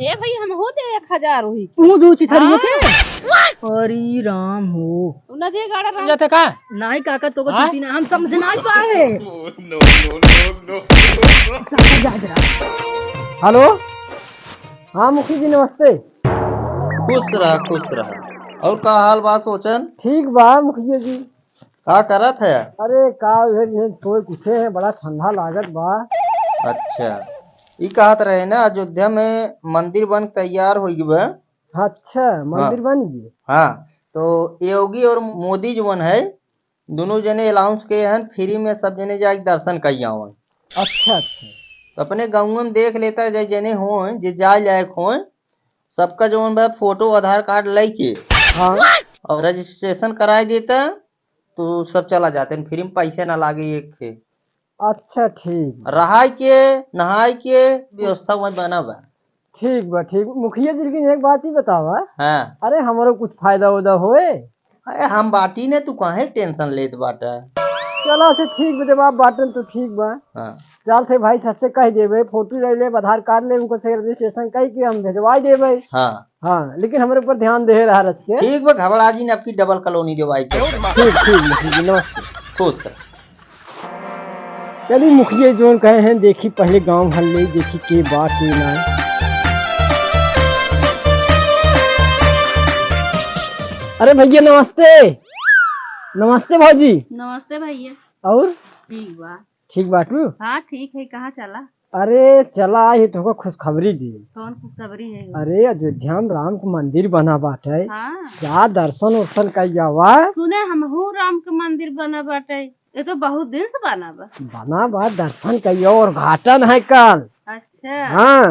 हे भाई हम हो दे 1000 हुई तू दू चिथरी होते हरी राम हो उना दे गाड़ा रहा जाते का नहीं काका तो को ना हम समझ ना पाए। हेलो हाँ मुखी जी नमस्ते। खुश रहा। और का हाल बात सोचन? ठीक बा मुखिया जी। का करत है? अरे का सोए पूछे हैं बड़ा ठंडा लागत बा। अच्छा ई कहत रहे ना अयोध्या में मंदिर बन तैयार हो गए। अच्छा मंदिर बन गए। हाँ तो योगी और मोदी जो है दोनों जने अलाउंस किए हैं फ्री में सब जने जाके दर्शन करिए। अच्छा अच्छा तो अपने गाँव में देख लेता है जने हो जे जाए लायक हो सबका जो फोटो आधार कार्ड लेके हाँ और रजिस्ट्रेशन कराए देता तो सब चला जाते हैं। फ्री में पैसे ना लागे एक खे। अच्छा ठीक रहाय के नहाय के व्यवस्था वहाँ बना बा। ठीक बा ठीक। मुखिया जी लेकिन एक बात ही बतावा। हाँ अरे हमारो कुछ फायदा उदा होए। अरे हम बाटी ने तू काहे टेंशन लेत बाटा। चलो अच्छा ठीक बा जब आप बाटन तो ठीक बा। हाँ चल थे भाई सच्चे कह देवे फोटो ले ले आधार कार्ड ले उनको से रजिस्ट्रेशन कह के हम भेजवा देवे। हाँ हाँ लेकिन हमारे ऊपर ध्यान दे रहा रच के। ठीक बा घबरा जी ने आपकी डबल कॉलोनी देवाई पे। ठीक ठीक नमस्ते खुश चलिए मुखिया जोन कहे हैं देखी पहले गांव हल्ले देखी के बात के ना। अरे भैया नमस्ते। नमस्ते भाजी। नमस्ते भैया। और ठीक बाटू। हाँ ठीक है कहाँ चला? अरे चला ये तो खुशखबरी दी। कौन खुशखबरी है? अरे अयोध्या में राम का मंदिर बना बाटे। हाँ क्या दर्शन वर्शन कइया हुआ। सुने हम राम के मंदिर बना बाटे ये तो बहुत दिन से बना बा दर्शन कइया और घाटन है कल। अच्छा हाँ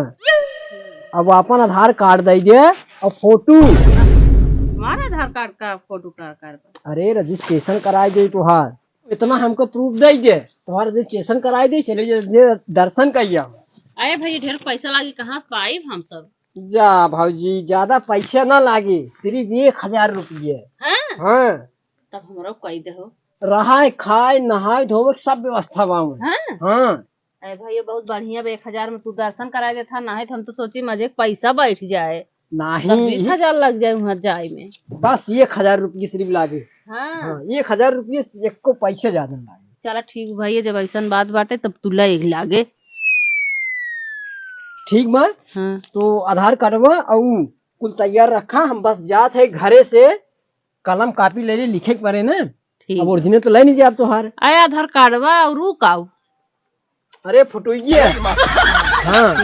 अब अपन आधार कार्ड दे दे और फोटो। हमारा आधार कार्ड का फोटो का कर। अरे रजिस्ट्रेशन कराए दे तुहार इतना हमको प्रूफ दे दे तुम्हारा रजिस्ट्रेशन कराए दे चले जाए दर्शन कइया। अरे भाई ढेर पैसा लागी कहाँ पाई हम सब। जा भाजी ज्यादा पैसा ना लागे सिर्फ 1000 रुपये। हाँ तब हमारा कही दे हो रहाय खाए नहाए धोवे सब व्यवस्था वहाँ। हाँ अरे भाई ये बहुत बढ़िया 1000 में तू दर्शन कराए देता नहीं तो हम तो सोची मजे पैसा बैठ जाए नहीं 10-20 लग जाए वहाँ जाए में। बस 1000 रुपये सिर्फ लागे। हाँ 1000 रुपये एक को पैसे ज्यादा लागे। चला ठीक भाई जब ऐसा बात बाटे तब तुला एक लागे। ठीक बा। हाँ तो आधार कार्डवा और कुल तैयार रखा हम बस जात है घरे से कलम कापी ले लिखे के पड़े ना। अब ओरिजिनल तो ले नहीं जाए तुहार। आए आधार कार्डवा और रुकाऊ। अरे फोटोइए हाँ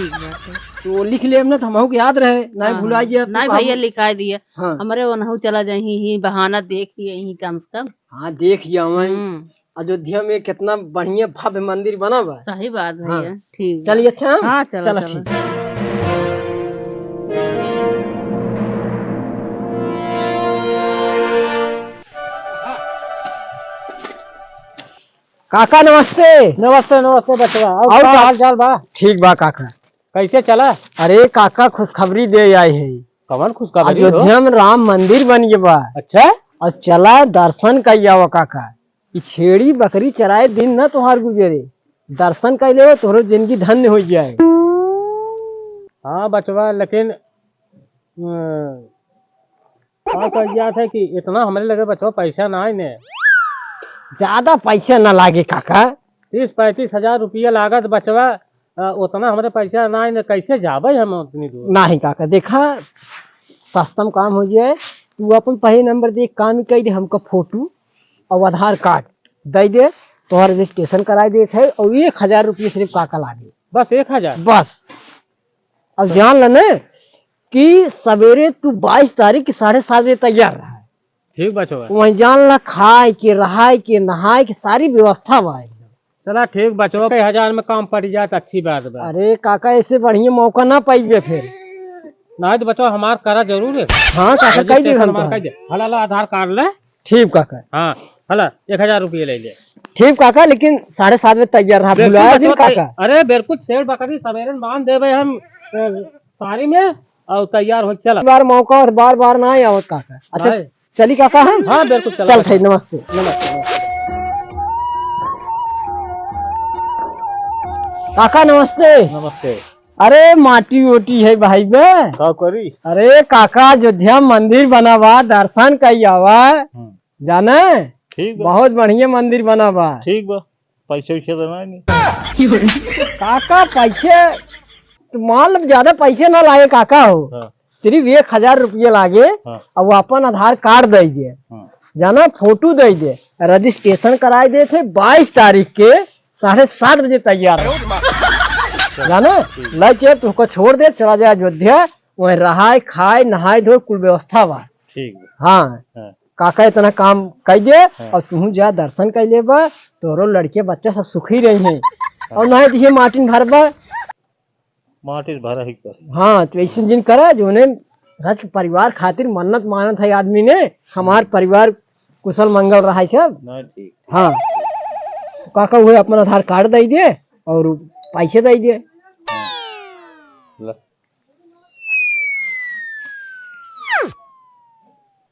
तो लिख ले ना तो हमहू याद रहे नहीं भुलाइए। नहीं भैया लिखा दिए हाँ हमारे वनहु चला जाए ही बहाना देख यही कम से कम। हाँ देख जाओ अयोध्या में कितना बढ़िया भव्य मंदिर बना हुआ। सही बात भैया। ठीक चलिए अच्छा। हाँ चला ठीक। काका नमस्ते। नमस्ते नमस्ते बचवा और क्या हाल चाल बा? ठीक बा काका। कैसे चला? अरे काका खुशखबरी दे आई है। कौन खुशखबरी? अयोध्या में राम मंदिर बन गया बा। अच्छा और चला दर्शन कइया हुआ काका। छेड़ी बकरी चराए दिन न तुहार गुजरे दर्शन कर ले तोहरो जिंदगी धन्य हो जाए। हाँ बचवा लेकिन क्या है कि इतना हमारे लगे बचवा पैसा ना है। ज्यादा पैसा न लागे काका 30-35 हजार रुपया लागत बचवा उतना हमारे पैसा ना है कैसे जाबे हम उतनी दूर। नहीं काका देखा सस्तम काम हो जाए तू अपन पहले नंबर दे काम कर दे हमको फोटो और आधार कार्ड दे दे तोहर रजिस्ट्रेशन कराए दे थे और 1000 रुपये सिर्फ काका लागे। बस 1000 बस। अब जान लेने कि सवेरे तू 22 तारीख की 7:30 बजे तैयार रहा। ठीक बचवा वही जान ला खाए के रहाय के नहाए के सारी व्यवस्था बा। चला ठीक बचवा 1000 में काम पड़ जाए अच्छी बात बा। अरे काका ऐसे बढ़िया मौका ना पाइबे फिर। नहीं तो बचवा हमार करा जरूर है। हाँ काका कह दे हला आधार कार्ड ले। ठीक काका। हाँ हला 1000 रुपये ले ले। ठीक काका लेकिन 7:30 बजे तैयार रहा भुलाया दिन काका। अरे बिल्कुल शेर बकरी सवेरे बांध देवे हम सारी में और तैयार हो चला। बार मौका बार बार ना आवत काका। अच्छा चली काका हम। हाँ बिल्कुल चल थे नमस्ते। नमस्ते काका नमस्ते। नमस्ते। अरे माटी ओटी है भाई बे। का करी? अरे काका अयोध्या मंदिर बना बा, दर्शन कई आवा जाने। ठीक बा, बहुत बढ़िया मंदिर बना बा। ठीक बा, पैसे वैसे देना नहीं। काका पैसे तो मान लो ज्यादा पैसे ना लागे काका हो। हाँ, सिर्फ 1000 रुपये लागे हाँ, और वो अपन आधार कार्ड दे दे, हाँ। जाना फोटो दे दे, रजिस्ट्रेशन कराए दे थे 22 तारीख के 7:30 बजे तैयार है। जाना लै चल तुमको छोड़ दे, चला जाए अयोध्या, वहीं रहाय खाए नहाए धोए कुल व्यवस्था बा। ठीक बा। हाँ हाँ, काका इतना काम कर दे और तुम जा दर्शन कर ले बा, तोरो लड़के बच्चा सब सुखी रही है। और नहीं दिए मार्टिन भरबा। माटी से भरा ही कर। हाँ तो ऐसे जिन करा जो ने राज के परिवार खातिर मन्नत मानत है आदमी ने, हमार परिवार कुशल मंगल रहा है सब। ना ठीक। हाँ तो काका हुए अपना आधार कार्ड दे दे और पैसे दे दे। ला,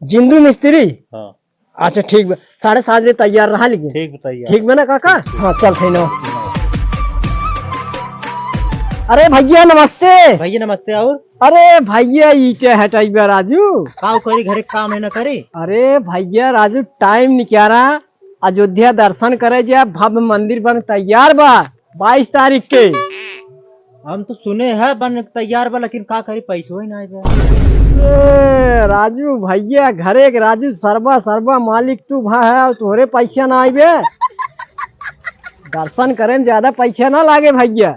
जिंदू मिस्त्री। हाँ, अच्छा ठीक बा, 7:30 बजे तैयार रहा लेकिन। ठीक बताइए। ठीक बा ना काका? हाँ चल थे, नमस्ते। अरे भैया नमस्ते। भैया नमस्ते। और अरे भैया ईटे हटाई बा राजू। का करी घरे काम है ना करे? अरे भैया राजू टाइम निकारा, अयोध्या दर्शन करे जा, भव्य मंदिर बन तैयार बा 22 तारीख के। हम तो सुने है बन तैयार बा, लेकिन का करी पैसो ही ना आए बा। ए, राजू भैया घरे के राजू सरबा सरबा मालिक तू भा है और तोहरे पैसा ना आइबे। दर्शन करे में ज्यादा पैसा ना लागे भैया।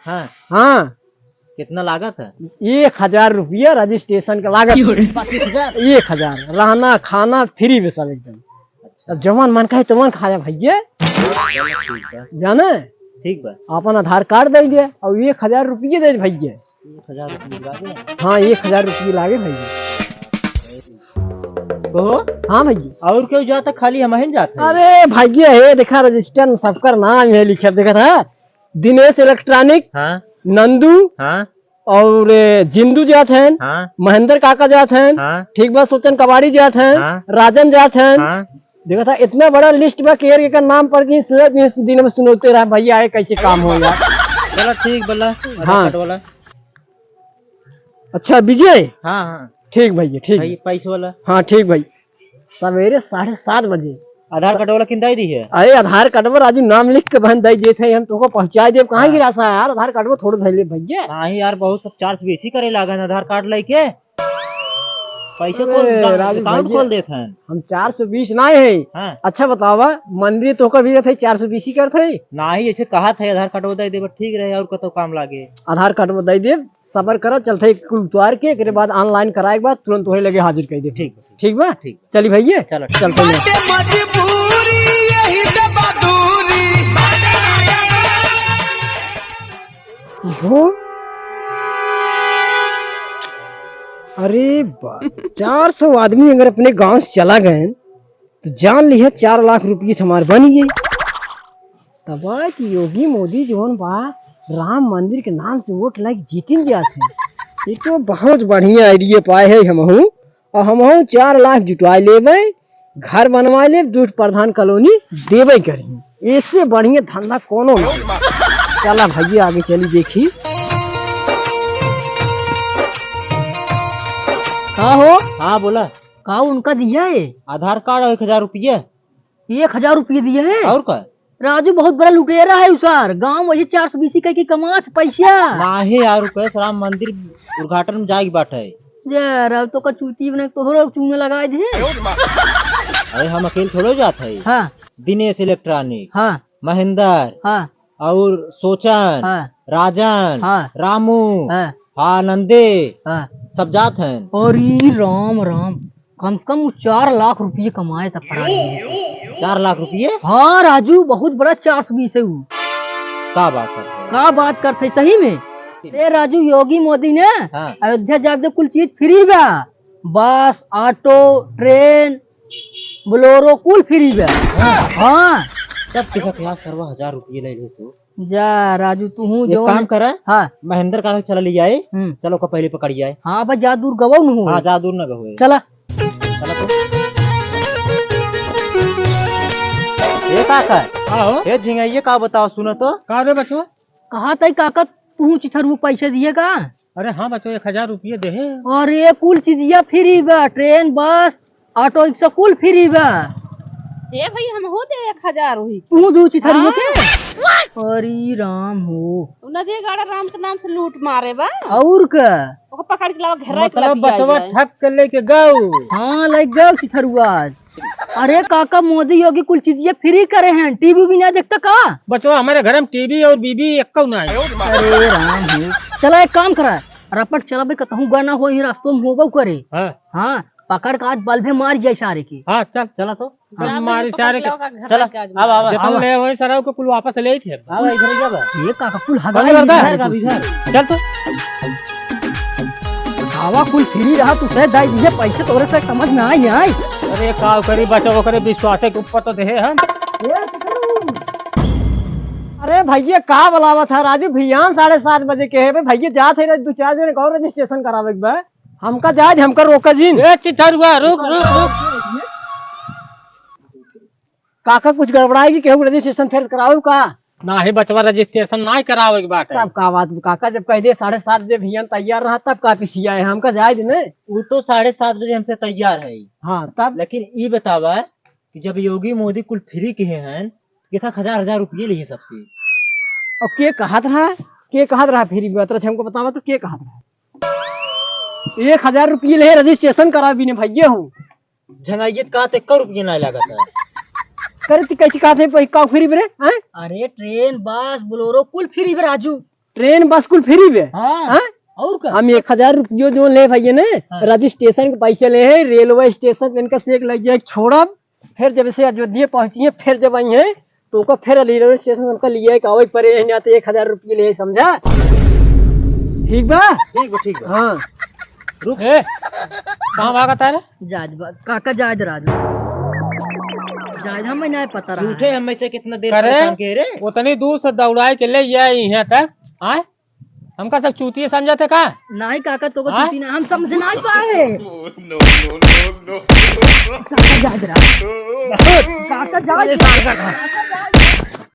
हाँ, हाँ कितना लागत है? 1000 रुपया रजिस्ट्रेशन का लागत। 1000 रहना खाना फ्री में सब एकदम। अब जवान मन का तमन खाया भैया जाने। ठीक बा। अपन आधार कार्ड दे दे और 1000 रुपये दे भैया। 1000 रुपये लागे? हाँ 1000 रुपये लागे भैया। कहो। हाँ भैया। और क्यों जाता, खाली हम ही जाते हैं? अरे भैया है देखा रजिस्टर में सबका नाम है लिखा, देखा था दिनेश इलेक्ट्रॉनिक, हाँ, नंदू हाँ, और जिंदू जात हैं, हाँ, महेंद्र काका जात हैं, हाँ, ठीक बा, सोचन कबाड़ी जात हैं, हाँ। राजन जात हैं। हाँ। देखा था इतना बड़ा लिस्ट बा केयर का नाम पढ़ के सूरत में इस दिन में सुनते रहा भैया आए कैसे काम हो यार। चलो ठीक बोला। हाँ। वाला। अच्छा विजय। हाँ, हाँ। ठीक भैया ठीक। भाई पैसे वाला। हाँ ठीक भाई, सवेरे 7:30 बजे। आधार कार्ड वाला किन दी है? अरे आधार कार्ड पर राजू नाम लिख के बहन दे देते, हम तुमको पहुंचा दे। कहाँ गिरा सा यार, आधार कार्ड में थोड़ा धैले भैया। हाँ यार, बहुत सब चार्ज बेसी करे लागन आधार कार्ड लेके। पैसे अरे खोल राजू अकाउंट भैया। खोल देते हैं। हम 420 ना है। हाँ। अच्छा बतावा मंदिर तो कभी थे 420 ही करते। ना ही ऐसे कहा था आधार कार्ड बता दे, ठीक रहे और कतो काम लागे। आधार कार्ड में दे दे, सबर करा चलते कुल उतार के एकरे बाद ऑनलाइन कराए के बाद तुरंत वही लगे हाजिर कर दे। ठीक ठीक बा। ठीक। चली भैया चलो। चलते हैं। वो अरे 400 आदमी अगर अपने गांव से चला गए तो जान लिया 4 लाख रुपये हमारे बन गए। तब कि योगी मोदी जोन बा राम मंदिर के नाम से वोट लाइक जीतिन जाते हैं। ये तो बहुत बढ़िया आइडिया पाए है हमहू, और हमहू 4 लाख जुटवा लेबे, घर बनवा ले, दूध प्रधान कॉलोनी देवे करी। इससे बढ़िया धंधा कोनो नहीं। चला भैया आगे चली देखी। का हो? हाँ बोला। का उनका दिया है? आधार कार्ड और 1000 रुपये। 1000 रुपये दिया है? और का? राजू बहुत बड़ा लुटेरा है उसार, गांव वही 420 का की कमात पैसा। ना ही यार रुपये राम मंदिर उद्घाटन में जाएगी बाटे। यार तो कचूती बने तोहरो चूने लगा दे। अरे हम अकेले थोड़े जाते हैं। हाँ दिनेश इलेक्ट्रॉनिक, हाँ महेंद्र, हाँ और सोचन, हाँ राजन, हाँ रामू, हाँ हाँ नंदे, हाँ। सब जात हैं। और ये राम राम कम से कम 4 लाख रुपये कमाए था पराग में। 4 लाख रुपये? हाँ राजू बहुत बड़ा 420 है वो। का बात करते हैं? का बात करते सही में? ए राजू योगी मोदी ने हाँ। अयोध्या जाके कुल चीज फ्री बा, बस ऑटो ट्रेन बोलोरो कुल फ्री बा। हाँ तब टिकट यार सर्वा 1000 रुपये ले ले सो। जा राजू तू हूँ एक जो काम करे, हाँ महेंद्र का चला ले जाए। हम्म। चलो का पहले पकड़ जाए। हाँ बस जा दूर गवाऊ न हूँ। हाँ जा दूर न गए। चला चलो तो ये का आओ ये झिंगैये का बताओ सुनो तो। का रे बचवा? कहा तई काका तू चिथरू पैसे दिएगा? अरे हाँ बच्चों 1000 रुपये दे। और ये कुल चीजिया फ्री बा, ट्रेन बस ऑटो रिक्शा कुल फ्री बा। ए भाई हम हो दे 1000 हुई तू दू चिथरू के? अरे राम हो, नदी गाड़ा राम के नाम से लूट मारे बा, और का? ओके पकड़ के लाओ घेरा के मतलब लतिया बचवा जाए। ठग के लेके गऊ। हाँ लग गए चिथरू आज। अरे काका मोदी योगी कुल चीजिया फ्री करे हैं, टीवी भी ना देखता का? बचवा हमारे घर में टीवी और बीबी एक नहीं। अरे राम हो, चला एक काम करा, रपट चला भाई कतहूँ गाना हो ही रास्तों में होबो करे। हाँ हाँ पकड़ के आज बल्बे मार जाए सारे की। हाँ चल चला तो हमारी सारे के चला अब जतन ले वही सारा को कुल वापस ले थे। ये काका कुल बंद कर दे। हगाई चल तो हवा कुल फ्री रहा तू से दाई दिए पैसे तोरे से समझ में आई आई। अरे का करी बच्चों करे विश्वास के ऊपर तो दे हम। अरे भैया का बुलावा था राजू भैया 7:30 बजे के है भैया जाते रहे 2-4 दिन और रजिस्ट्रेशन करावे के बा हमका जाज हमका रोका जीन। ए चिथरुआ रुक रुक रुक। काका कुछ गड़बड़ाएगी केहू रजिस्ट्रेशन फिर करावे का? ना ही बचवा रजिस्ट्रेशन ना करावे के बात है। तब का बात काका जब कह दे 7:30 बजे भैया तैयार रहा तब का पिछिया है हमका जायज ने। वो तो 7:30 बजे हमसे तैयार है, हाँ तब लेकिन ये बतावा कि जब योगी मोदी कुल फ्री कहे हैं कितना 1000 रुपये लिए सबसे। और के कहत रहा फ्री में हमको बतावा तो के कहत रहा 1000 रुपये ले रजिस्ट्रेशन करा भी ने भैया हूँ झंगाइयत कहा थे 1 रुपये ना लगा था। करे कैसी कहा थे का फ्री बरे? अरे ट्रेन बस बोलोरो कुल फ्री बे राजू। ट्रेन बस कुल फ्री बे? हाँ और का? हम 1000 रुपये जो ले भैया ने रजिस्ट्रेशन के पैसे ले है रेलवे स्टेशन इनका से एक लग जाए छोड़ब फिर जब से अयोध्या पहुंची फिर जब आई है तो को फिर रेलवे स्टेशन हमका लिए का परे है तो 1000 रुपये ले समझा? ठीक बा ठीक बा। हाँ रुक ए कहाँ भागा तारे? जायद काका जायद राजू जायद हमें नहीं पता रहा झूठे हम से कितना देर करे? परेशान किए रे। उतनी दूर से दौड़ाए के ले यहाँ तक आए हमका सब चूतिए समझते का? नहीं काका तो ना हम समझ नहीं पाए। काका जायद राजू काका जायद